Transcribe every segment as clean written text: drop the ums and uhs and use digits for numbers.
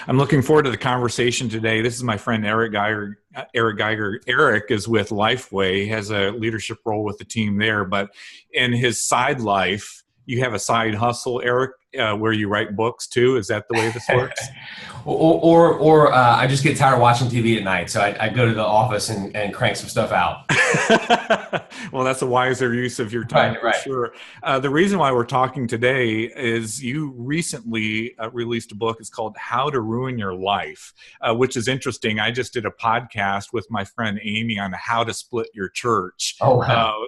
I'm looking forward to the conversation today. This is my friend Eric Geiger. Eric is with Lifeway, has a leadership role with the team there, but in his side life, you have a side hustle, Eric, where you write books too. Is that the way this works? or I just get tired of watching TV at night, so I go to the office and crank some stuff out. Well, that's a wiser use of your time, Right. for sure. The reason why we're talking today is you recently released a book. It's called How to Ruin Your Life, which is interesting. I just did a podcast with my friend Amy on how to split your church. Oh, wow.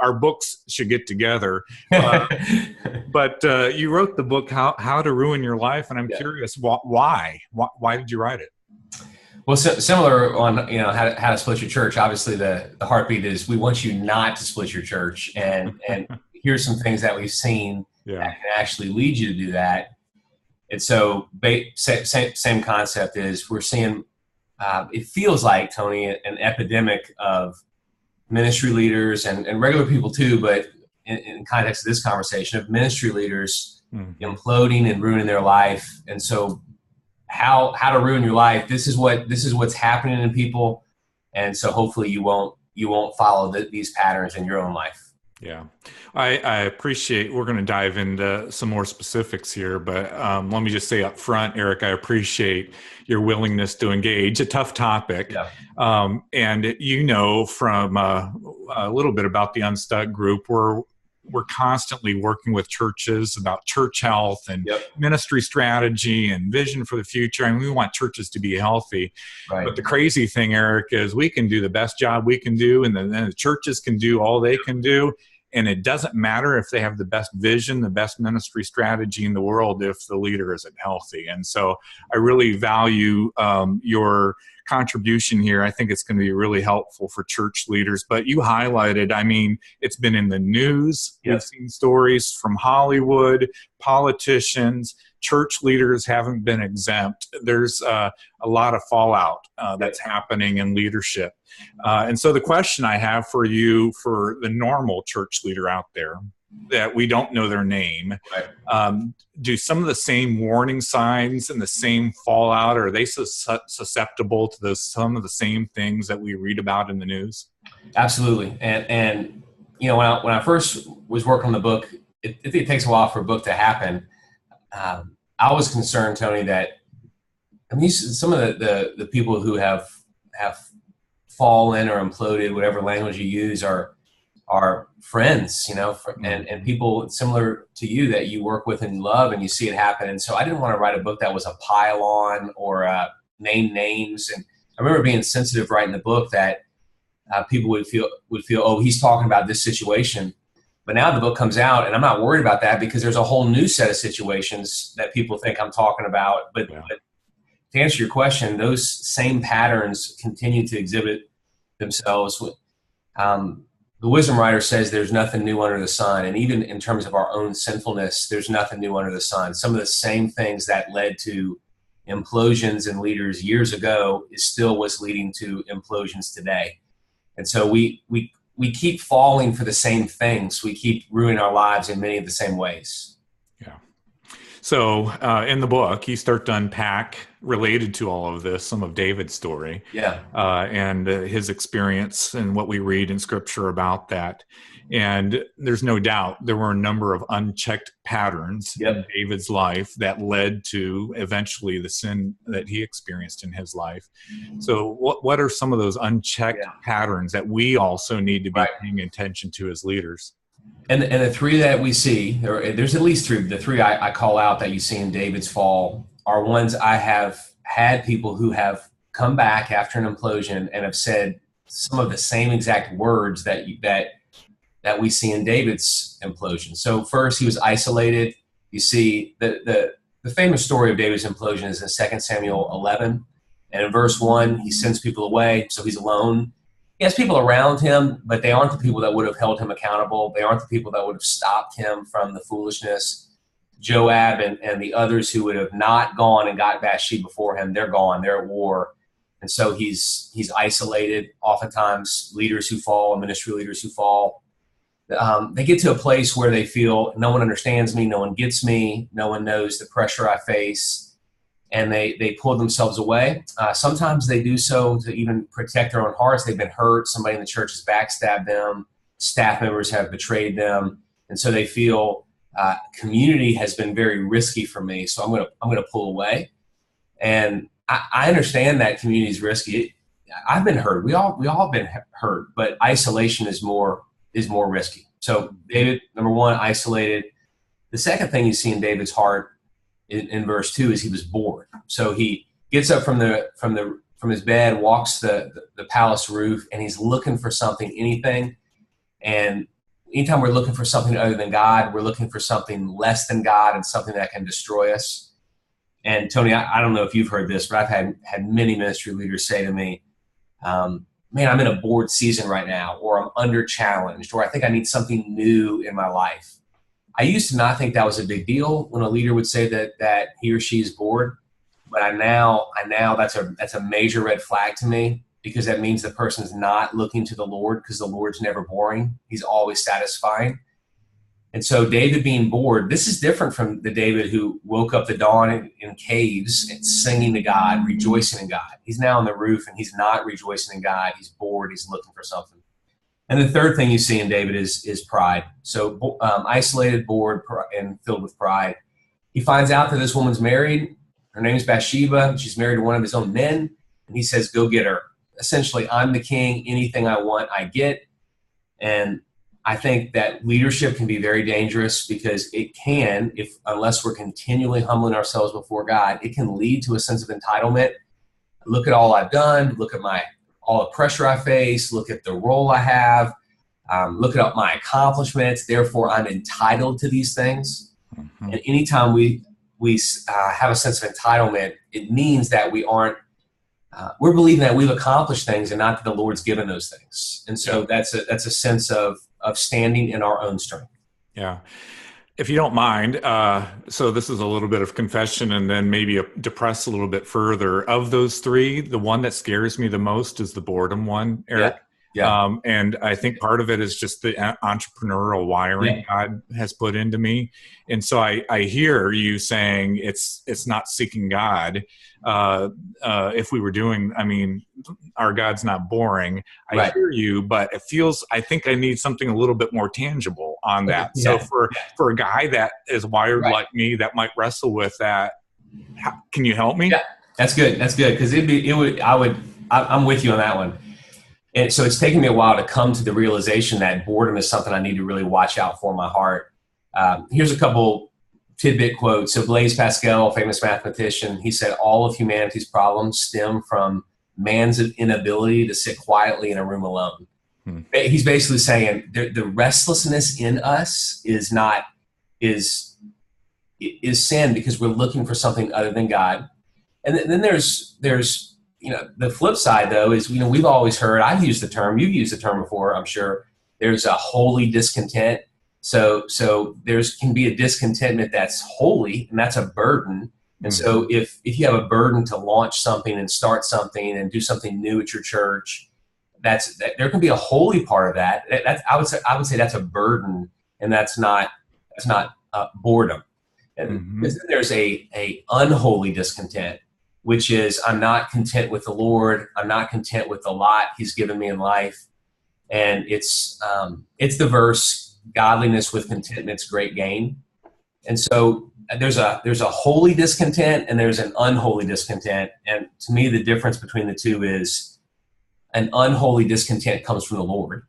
Our books should get together. But you wrote the book, How to Ruin Your Life, and I'm curious, why? Why did you write it? Well, similar on how to split your church. Obviously, the heartbeat is we want you not to split your church, and here's some things that we've seen that can actually lead you to do that. And so, same concept is we're seeing. It feels like, Tony, an epidemic of ministry leaders and regular people too, but in context of this conversation, of ministry leaders imploding and ruining their life. And so how to ruin your life, this is what's happening in people. And so hopefully you won't follow these patterns in your own life. Yeah, I appreciate, we're going to dive into some more specifics here, but let me just say up front, Eric, I appreciate your willingness to engage a tough topic. Yeah. And from a little bit about the Unstuck group, we're constantly working with churches about church health and ministry strategy and vision for the future. And we want churches to be healthy. Right. But the crazy thing, Eric, is we can do the best job we can do, and then the churches can do all they can do. And it doesn't matter if they have the best vision, the best ministry strategy in the world, if the leader isn't healthy. And so I really value your contribution here. I think it's going to be really helpful for church leaders. But you highlighted, it's been in the news. We've seen stories from Hollywood, politicians, church leaders haven't been exempt. There's a lot of fallout that's happening in leadership. And so the question I have for you, for the normal church leader out there, that we don't know their name, do some of the same warning signs and the same fallout, are they susceptible to some of the same things that we read about in the news? Absolutely. And when I first was working on the book, it takes a while for a book to happen. I was concerned, Tony, that some of the people who have fallen or imploded, whatever language you use, are friends, and people similar to you that you work with and love, and you see it happen. And so I didn't want to write a book that was a pile on or name names. And I remember being sensitive writing the book that people would feel, oh, he's talking about this situation. But now the book comes out, and I'm not worried about that because there's a whole new set of situations that people think I'm talking about. But to answer your question, those same patterns continue to exhibit themselves. The wisdom writer says there's nothing new under the sun. And even in terms of our own sinfulness, there's nothing new under the sun. Some of the same things that led to implosions in leaders years ago is still what's leading to implosions today. And so we keep falling for the same things. We keep ruining our lives in many of the same ways. Yeah. So in the book, you start to unpack, related to all of this, some of David's story, and his experience and what we read in Scripture about that. And there's no doubt there were a number of unchecked patterns in David's life that led to eventually the sin that he experienced in his life. So what are some of those unchecked patterns that we also need to be paying attention to as leaders? And the three that we see, there's at least three. The three I call out that you see in David's fall are ones I have had people who have come back after an implosion and have said some of the same exact words that we see in David's implosion. So first, he was isolated. You see the famous story of David's implosion is in 2 Samuel 11. And in verse 1, he sends people away, so he's alone. He has people around him, but they aren't the people that would have held him accountable. They aren't the people that would have stopped him from the foolishness. Joab and the others who would have not gone and got Bathsheba before him, they're gone. They're at war. And so he's isolated. Oftentimes, leaders who fall, ministry leaders who fall, they get to a place where they feel no one understands me, no one gets me, no one knows the pressure I face. and they pull themselves away. Sometimes they do so to even protect their own hearts. They've been hurt. Somebody in the church has backstabbed them. Staff members have betrayed them. And so they feel community has been very risky for me, so I'm going to pull away. And I understand that community is risky. I've been hurt. We all have been hurt, but isolation is more risky. So David, number one, isolated. The second thing you see in David's heart in verse 2 is he was bored. So he gets up from his bed, walks the palace roof, and he's looking for something, anything. And anytime we're looking for something other than God, we're looking for something less than God and something that can destroy us. And Tony, I don't know if you've heard this, but I've had many ministry leaders say to me, man, I'm in a bored season right now, or I'm under challenged, or I think I need something new in my life. I used to not think that was a big deal when a leader would say that he or she is bored, but I now that's a major red flag to me, because that means the person is not looking to the Lord, because the Lord's never boring. He's always satisfying. And so David being bored, this is different from the David who woke up the dawn in caves and singing to God, rejoicing in God. He's now on the roof and he's not rejoicing in God. He's bored. He's looking for something. And the third thing you see in David is pride. So isolated, bored, and filled with pride. He finds out that this woman's married. Her name's Bathsheba. She's married to one of his own men. And he says, go get her. Essentially, I'm the king. Anything I want, I get. And I think that leadership can be very dangerous, because it can, unless we're continually humbling ourselves before God, it can lead to a sense of entitlement. Look at all I've done. Look at all the pressure I face. Look at the role I have. Look at my accomplishments. Therefore, I'm entitled to these things. Mm-hmm. And anytime we have a sense of entitlement, it means that we're believing that we've accomplished things and not that the Lord's given those things. And so that's a sense of standing in our own strength. Yeah. If you don't mind, so this is a little bit of confession and then maybe depress a little bit further. Of those three, the one that scares me the most is the boredom one, Eric. Yeah. And I think part of it is just the entrepreneurial wiring God has put into me. And so I hear you saying it's not seeking God. If we were doing, our God's not boring. I hear you, but I think I need something a little bit more tangible on that. Yeah. So for a guy that is wired like me, that might wrestle with that, can you help me? Yeah, that's good. That's good. Cause I'm with you on that one. And so it's taken me a while to come to the realization that boredom is something I need to really watch out for in my heart. Here's a couple tidbit quotes. So Blaise Pascal, famous mathematician, he said, all of humanity's problems stem from man's inability to sit quietly in a room alone. He's basically saying the restlessness in us is sin, because we're looking for something other than God. And then there's the flip side, though, is, we've always heard, I've used the term, you've used the term before, I'm sure, there's a holy discontent. So there can be a discontentment that's holy, and that's a burden. And so if you have a burden to launch something and start something and do something new at your church, there can be a holy part of that. I would say that's a burden, and that's not boredom. And then there's a unholy discontent, which is, I'm not content with the Lord. I'm not content with the lot He's given me in life. And it's the verse, godliness with contentment's great gain. And so there's a holy discontent and there's an unholy discontent. And to me, the difference between the two is an unholy discontent comes from the Lord.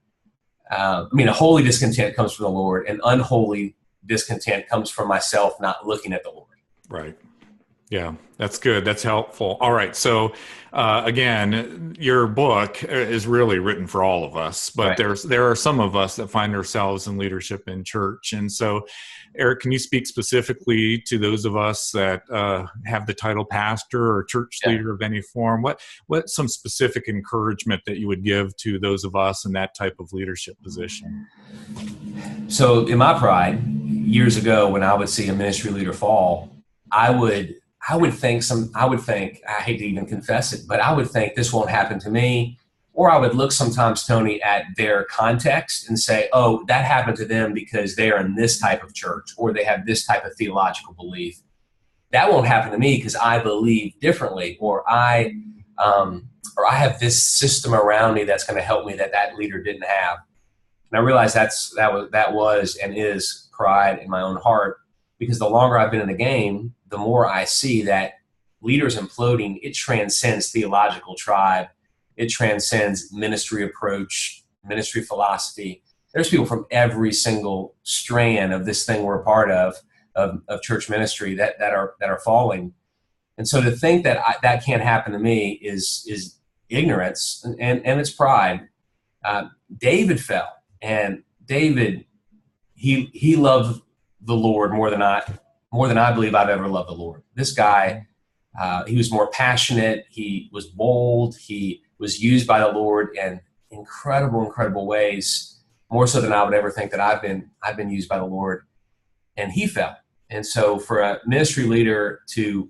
A holy discontent comes from the Lord. An unholy discontent comes from myself not looking at the Lord. Right. Yeah, that's good. That's helpful. All right. So again, your book is really written for all of us, but there are some of us that find ourselves in leadership in church. And so, Eric, can you speak specifically to those of us that have the title pastor or church leader of any form? What's some specific encouragement that you would give to those of us in that type of leadership position? So in my pride, years ago, when I would see a ministry leader fall, I would think, I hate to even confess it, but I would think this won't happen to me. Or I would look sometimes, Tony, at their context and say, oh, that happened to them because they are in this type of church or they have this type of theological belief. that won't happen to me because I believe differently, or I have this system around me that's going to help me that leader didn't have. And I realized that was and is pride in my own heart, because the longer I've been in the game, the more I see that leaders imploding, it transcends theological tribe. It transcends ministry approach, ministry philosophy. There's people from every single strand of this thing we're a part of church ministry that are falling. And so to think that that can't happen to me is ignorance, and it's pride. David fell, and David, he loved the Lord more than I believe I've ever loved the Lord. This guy, he was more passionate. He was bold. He was used by the Lord in incredible ways, more so than I would ever think that I've been used by the Lord. And he fell. And so for a ministry leader to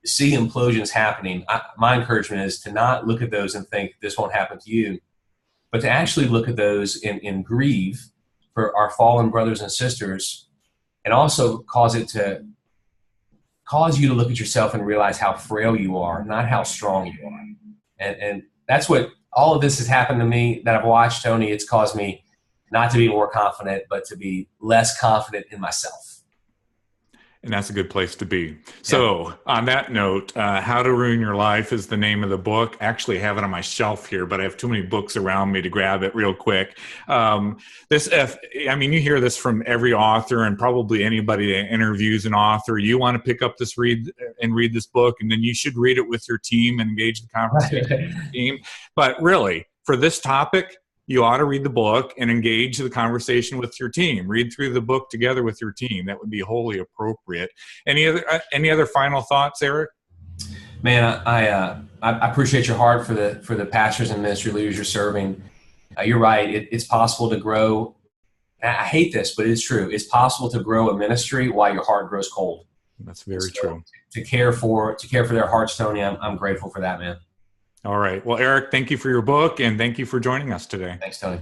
see implosions happening, my encouragement is to not look at those and think this won't happen to you, but to actually look at those and grieve for our fallen brothers and sisters, and also cause you to look at yourself and realize how frail you are, not how strong you are. And that's what all of this has happened to me that I've watched, Tony. It's caused me not to be more confident, but to be less confident in myself. And that's a good place to be. So on that note, How to Ruin Your Life is the name of the book. I actually have it on my shelf here, but I have too many books around me to grab it real quick. You hear this from every author, and probably anybody that interviews an author. You want to pick up read this book, and then you should read it with your team and engage the conversation with your team. But really, for this topic, you ought to read the book and engage the conversation with your team. Read through the book together with your team. That would be wholly appropriate. Any other final thoughts, Eric? Man, I appreciate your heart for the pastors and ministry leaders you're serving. You're right. It's possible to grow. I hate this, but it's true. It's possible to grow a ministry while your heart grows cold. That's very true. To care for their hearts, Tony, I'm grateful for that, man. All right. Well, Eric, thank you for your book, and thank you for joining us today. Thanks, Tony.